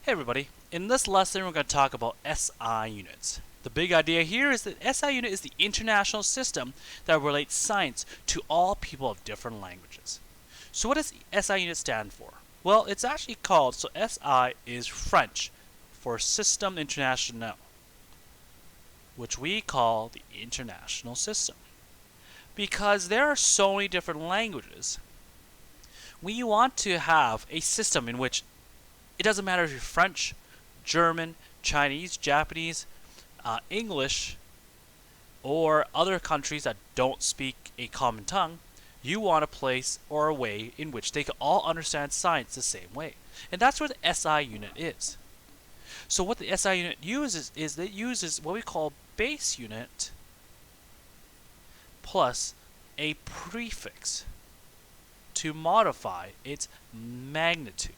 Hey everybody, in this lesson we're going to talk about SI units. The big idea here is that SI unit is the international system that relates science to all people of different languages. So what does SI unit stand for? Well, it's actually called, so SI is French for System International, which we call the international system. Because there are so many different languages, we want to have a system in which it doesn't matter if you're French, German, Chinese, Japanese, English, or other countries that don't speak a common tongue. You want a place or a way in which they can all understand science the same way. And that's what the SI unit is. So what the SI unit uses is that it uses what we call base unit plus a prefix to modify its magnitude.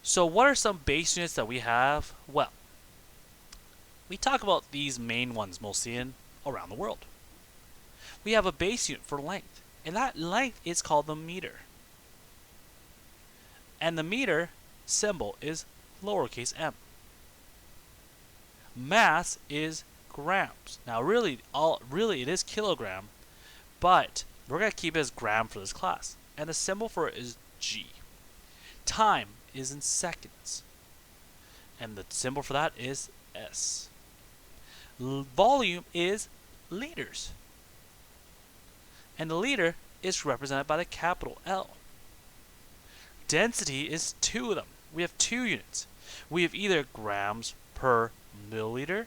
So what are some base units that we have? Well, we talk about these main ones mostly in around the world. We have a base unit for length, and that length is called the meter. And the meter symbol is lowercase m. Mass is grams. Now really it is kilogram, but we're going to keep it as gram for this class. And the symbol for it is G. Time is in seconds, and the symbol for that is S. Volume is liters, and the liter is represented by the capital L. Density is two of them. We have two units. We have either grams per milliliter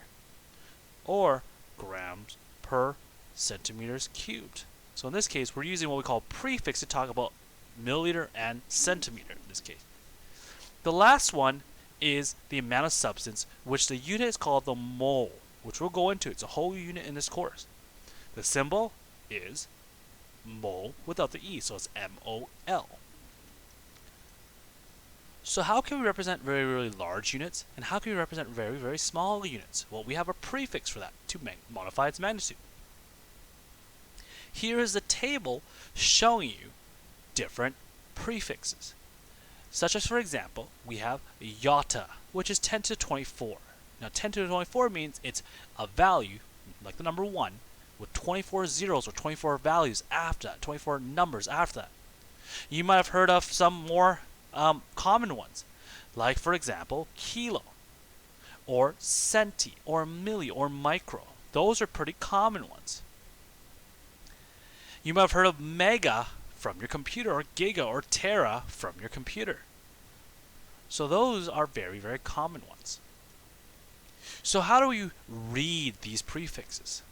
or grams per centimeters cubed. So in this case, we're using what we call prefix to talk about milliliter and centimeter in this case. The last one is the amount of substance, which the unit is called the mole, which we'll go into. It's a whole unit in this course. The symbol is mole without the E, so it's MOL. So how can we represent very, very large units, and how can we represent very, very small units? Well, we have a prefix for that to modify its magnitude. Here is a table showing you different prefixes. Such as, for example, we have iota, which is 10 to the 24. Now, 10 to the 24 means it's a value, like the number 1, with 24 zeros or 24 values after that, 24 numbers after that. You might have heard of some more common ones, like, for example, kilo, or centi, or milli, or micro. Those are pretty common ones. You might have heard of mega from your computer, or giga or tera from your computer. So those are very, very common ones. So how do we read these prefixes?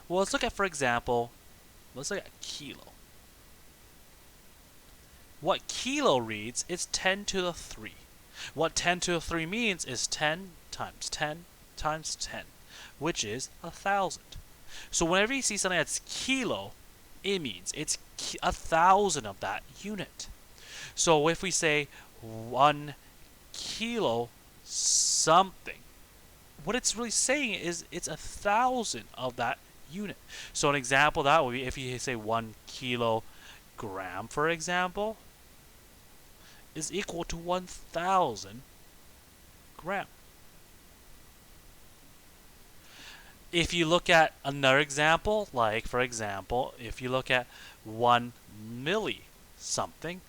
Well, let's look at, for example, let's look at kilo. What kilo reads is 10 to the 3. What 10 to the 3 means is 10 times 10 times 10, which is 1,000. So whenever you see something that's kilo, it means it's 1,000 of that unit. So if we say 1 kilo something, what it's really saying is it's 1,000 of that unit. So an example that would be if you say 1 kilogram, for example, is equal to 1,000 gram. If you look at another example, like, for example, if you look at 1 milli something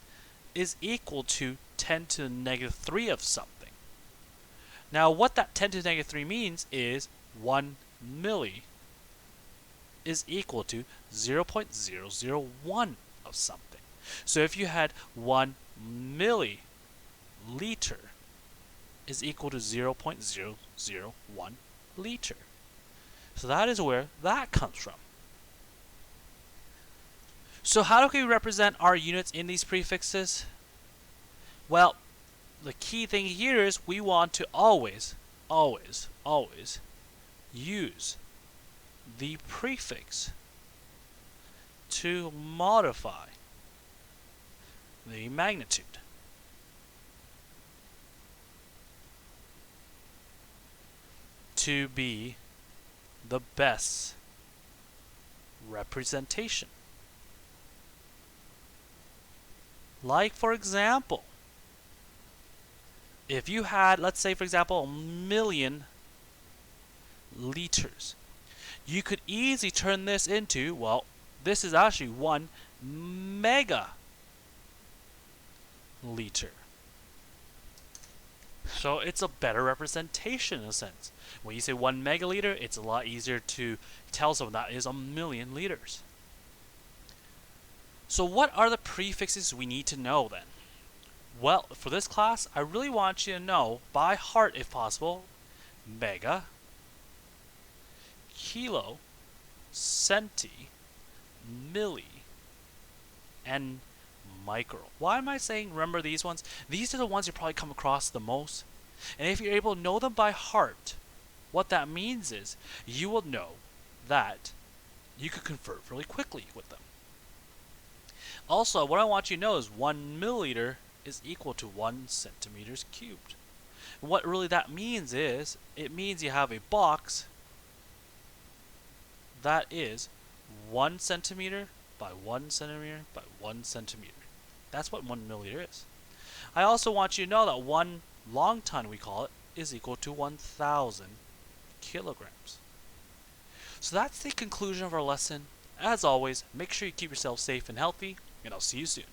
is equal to 10 to the negative 3 of something. Now, what that 10 to the negative 3 means is 1 milli is equal to 0.001 of something. So if you had 1 milliliter is equal to 0.001 liter. So that is where that comes from. So how do we represent our units in these prefixes? Well, the key thing here is we want to always use the prefix to modify the magnitude. To be the best representation. Like, for example, if you had, let's say, for example, 1,000,000 liters, you could easily turn this into, well, this is actually 1 megaliter. So it's a better representation in a sense. When you say 1 megaliter, it's a lot easier to tell someone that is 1,000,000 liters. So what are the prefixes we need to know then? Well, for this class, I really want you to know by heart, if possible, mega, kilo, centi, milli, and micro. Why am I saying remember these ones? These are the ones you probably come across the most. And if you're able to know them by heart, what that means is you will know that you could convert really quickly with them. Also, what I want you to know is 1 milliliter is equal to 1 centimeters cubed. What really that means is, it means you have a box that is 1 centimeter by 1 centimeter by 1 centimeter. That's what 1 milliliter is. I also want you to know that 1 long ton, we call it, is equal to 1,000 kilograms. So that's the conclusion of our lesson. As always, make sure you keep yourself safe and healthy, and I'll see you soon.